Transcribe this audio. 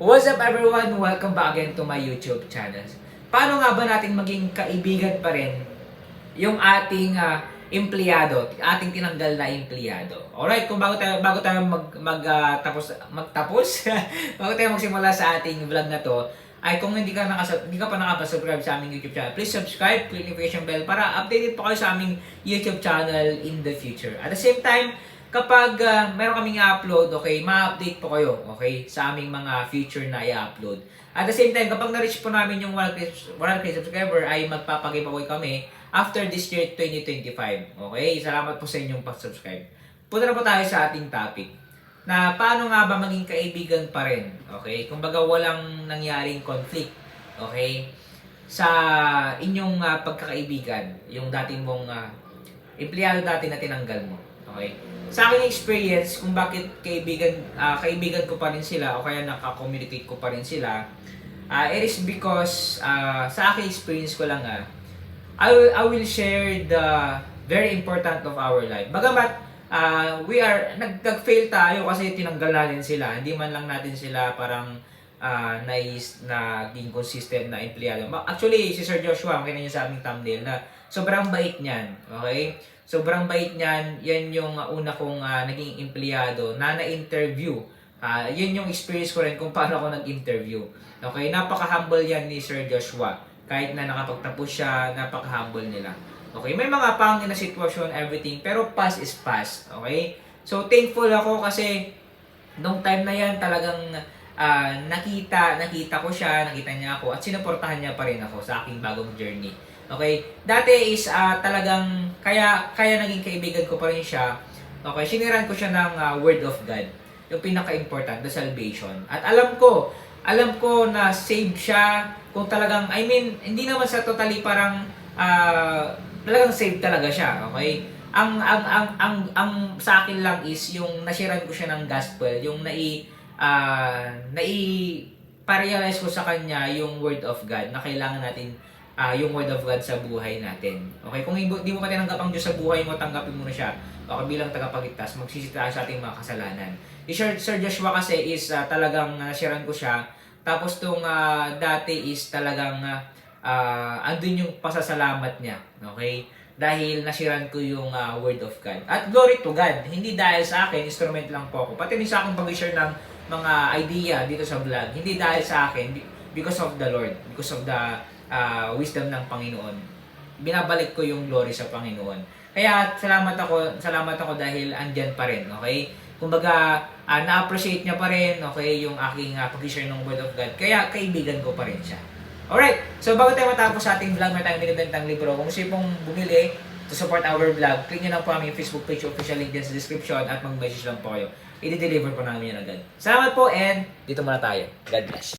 What's up everyone? Welcome back again to my YouTube channel. Paano nga ba natin maging kaibigan pa rin yung ating empleyado, ating tinanggal na empleyado? Alright, kung bago tayo magtapos bago tayo magsimula sa ating vlog na to, ay kung hindi ka pa nakapasubscribe sa aming YouTube channel, please subscribe, click notification bell para updated po kayo sa aming YouTube channel in the future. At the same time, kapag meron kaming i-upload, okay, ma-update po kayo, okay, sa aming mga future na i-upload. At the same time, kapag na-reach po namin yung 100k subscriber, ay magpapag-giveaway kami after this year 2025. Okay, salamat po sa inyong pag-subscribe. Punta na po tayo sa ating topic, na paano nga ba maging kaibigan pa rin, okay? Kumbaga walang nangyaring conflict, okay, sa inyong pagkakaibigan, yung dating mong empleyado dati na tinanggal mo, okay? Sa aking experience, kung bakit kaibigan ko pa rin sila o kaya naka-communicate ko pa rin sila, it is because sa aking experience ko lang I will share the very important of our life. Bagamat nag-fail tayo kasi tinanggal natin sila. Hindi man lang natin sila parang naging consistent na empleyado. Actually, si Sir Joshua, makita niyo sa aming thumbnail na sobrang bait niyan. Okay? Sobrang bait niyan. Yan yung una kong naging empleyado na na-interview. Yun yung experience ko rin kung paano ako nag-interview. Okay? Napaka-humble yan ni Sir Joshua. Kahit na nakapagtapos siya, napaka-humble nila. Okay? May mga pangit na sitwasyon, everything. Pero past is past. Okay? So, thankful ako kasi nung time na yan talagang nakita ko siya, nakita niya ako at sinuportahan niya pa rin ako sa aking bagong journey. Okay? Dati is talagang kaya naging kaibigan ko pa rin siya. Okay? Siniran ko siya ng Word of God. Yung pinaka-important, the salvation. At alam ko na save siya kung talagang, I mean, hindi naman sa totally parang talagang save talaga siya. Okay? Ang sa akin lang is yung nasiran ko siya ng gospel, yung nai-realize ko sa kanya yung Word of God na kailangan natin yung Word of God sa buhay natin. Okay? Kung hindi mo pa tinanggap ang Diyos sa buhay mo, tanggapin mo na siya. Okay, bilang tagapagligtas, magsisita sa ating mga kasalanan. Sir Joshua kasi is talagang nasiran ko siya. Tapos tong dati is talagang andun yung pasasalamat niya. Okay? Dahil nasiran ko yung Word of God. At glory to God. Hindi dahil sa akin, instrument lang po ako. Pati rin sa akin pag-share ng mga idea dito sa vlog. Hindi dahil sa akin, because of the Lord. Because of the wisdom ng Panginoon. Binabalik ko yung glory sa Panginoon. Kaya salamat ako dahil andyan pa rin, okay? Kumbaga, na-appreciate niya pa rin, okay, yung aking pag-share ng Word of God. Kaya kaibigan ko pa rin siya. Alright, so bago tayo matapos sa ating vlog, may tayong binibentang libro. Kung gusto pong bumili to support our vlog, click nyo lang po aming Facebook page, official link din sa description at mag-message lang po kayo. I-deliver po namin yan agad. Salamat po and dito muna tayo. God bless.